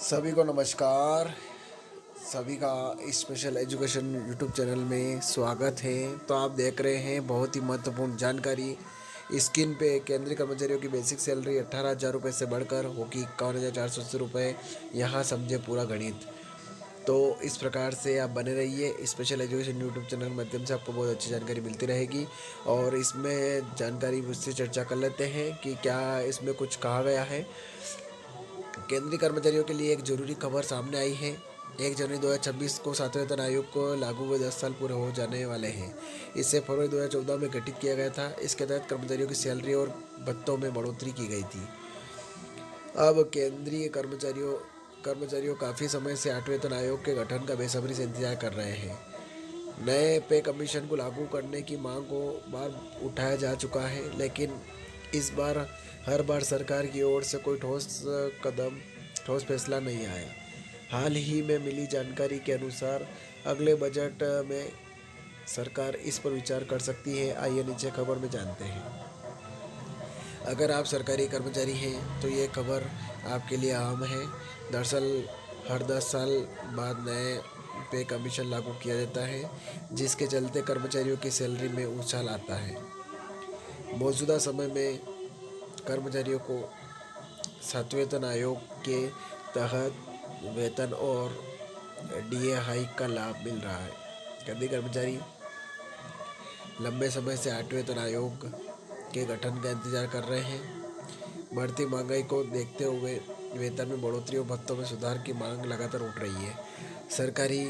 सभी को नमस्कार। सभी का स्पेशल एजुकेशन यूट्यूब चैनल में स्वागत है। तो आप देख रहे हैं बहुत ही महत्वपूर्ण जानकारी। स्क्रीन पे केंद्रीय कर्मचारियों की बेसिक सैलरी 18,000 रुपये से बढ़कर होगी 51,480 रुपये। यहाँ समझे पूरा गणित। तो इस प्रकार से आप बने रहिए। स्पेशल एजुकेशन यूट्यूब चैनल के माध्यम से आपको बहुत अच्छी जानकारी मिलती रहेगी। और इसमें जानकारी मुझसे चर्चा कर लेते हैं कि क्या इसमें कुछ कहा गया है। केंद्रीय कर्मचारियों के लिए एक जरूरी खबर सामने आई है। 1 जनवरी 2026 को 7वें वेतन आयोग को लागू हुए 10 साल पूरे हो जाने वाले हैं। इसे फरवरी 2014 में गठित किया गया था। इसके तहत कर्मचारियों की सैलरी और भत्तों में बढ़ोतरी की गई थी। अब केंद्रीय कर्मचारियों काफ़ी समय से 8वें वेतन आयोग के गठन का बेसब्री से इंतजार कर रहे हैं। नए पे कमीशन को लागू करने की मांग को बार उठाया जा चुका है, लेकिन इस बार हर बार सरकार की ओर से कोई ठोस फैसला नहीं आया। हाल ही में मिली जानकारी के अनुसार अगले बजट में सरकार इस पर विचार कर सकती है। आइए नीचे खबर में जानते हैं। अगर आप सरकारी कर्मचारी हैं तो ये खबर आपके लिए आम है। दरअसल हर 10 साल बाद नए पे कमीशन लागू किया जाता है, जिसके चलते कर्मचारियों की सैलरी में उछाल आता है। मौजूदा समय में कर्मचारियों को 7वें वेतन आयोग के तहत वेतन और डीए हाइक का लाभ मिल रहा है। केंद्रीय कर्मचारी लंबे समय से 8वें वेतन आयोग के गठन का इंतजार कर रहे हैं। बढ़ती महंगाई को देखते हुए वेतन में बढ़ोतरी और भत्तों में सुधार की मांग लगातार उठ रही है। सरकारी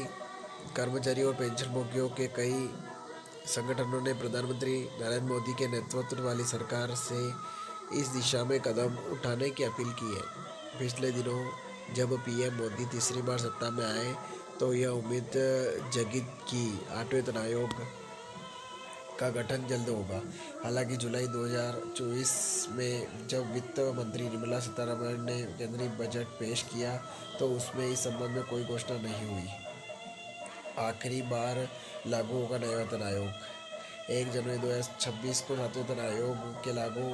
कर्मचारियों और पेंशनभोगियों के कई संगठनों ने प्रधानमंत्री नरेंद्र मोदी के नेतृत्व वाली सरकार से इस दिशा में कदम उठाने की अपील की है। पिछले दिनों जब पीएम मोदी तीसरी बार सत्ता में आए तो यह उम्मीद जगी कि 8वें वेतन आयोग का गठन जल्द होगा। हालांकि जुलाई 2024 में जब वित्त मंत्री निर्मला सीतारमण ने केंद्रीय बजट पेश किया तो उसमें इस संबंध में कोई घोषणा नहीं हुई। आखिरी बार लागू होगा नया वेतन आयोग 1 जनवरी 2026 को। 7वें वेतन आयोग के लागू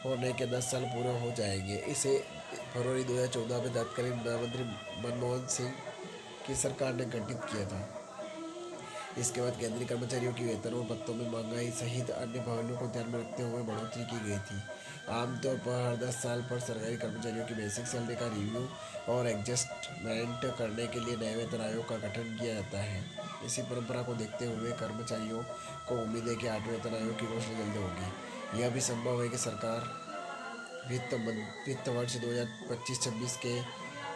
होने के 10 साल पूरे हो जाएंगे। इसे फरवरी 2014 में तत्कालीन प्रधानमंत्री मनमोहन सिंह की सरकार ने गठित किया था। इसके बाद केंद्रीय कर्मचारियों की वेतन और भत्तों में महंगाई सहित अन्य पहलुओं को ध्यान में रखते हुए बढ़ोतरी की गई थी। आमतौर पर हर 10 साल पर सरकारी कर्मचारियों की बेसिक सैलरी का रिव्यू और एडजस्टमेंट करने के लिए नए वेतन आयोग का गठन किया जाता है। इसी परंपरा को देखते हुए कर्मचारियों को उम्मीद है कि 8वें वेतन आयोग की घोषणा जल्द होगी। यह भी संभव है कि सरकार वित्त वर्ष 2025-26 के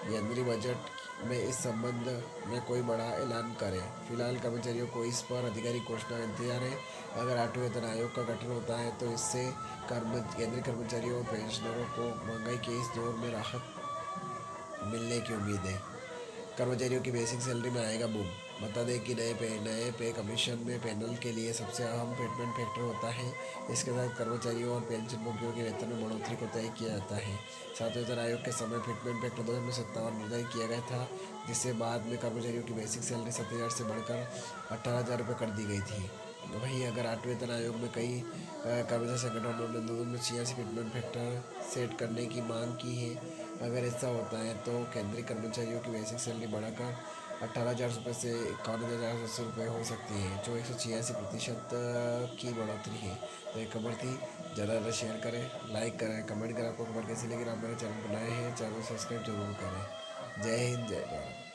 केंद्रीय बजट में इस संबंध में कोई बड़ा ऐलान करे। फिलहाल कर्मचारियों को इस पर आधिकारिक घोषणा का इंतजार है। अगर 8वें वेतन आयोग का गठन होता है तो इससे केंद्रीय कर्मचारियों और पेंशनरों को महंगाई के इस दौर में राहत मिलने की उम्मीद है। कर्मचारियों की बेसिक सैलरी में आएगा बूम। बता दें कि नए पे कमीशन में पैनल के लिए सबसे अहम पेमेंट फैक्टर होता है। इसके तहत कर्मचारियों और पेंशनभोगियों के वेतन में बढ़ोतरी को तय किया जाता है। 7वें वेतन आयोग के समय फिटमेंट फैक्टर 2057 निर्धारित किया गया था, जिससे बाद में कर्मचारियों की बेसिक सैलरी 7,000 से बढ़कर 18,000 रुपये कर दी गई थी। वहीं अगर 8वें वेतन आयोग में कई कर्मचारी संगठनों ने 286 फिटमेंट फैक्टर सेट करने की मांग की है। अगर ऐसा होता है तो केंद्रीय कर्मचारियों की बेसिक सैलरी बढ़ाकर 18,000 रुपये से 51,480 रुपये हो सकती है, जो 186% की बढ़ोतरी है। तो एक खबर थी। ज़्यादा शेयर करें, लाइक करें, कमेंट करें। आपको खबर कैसी लगी? आप मेरे चैनल पर नए हैं, चैनल को सब्सक्राइब जरूर करें। जय हिंद, जय भारत।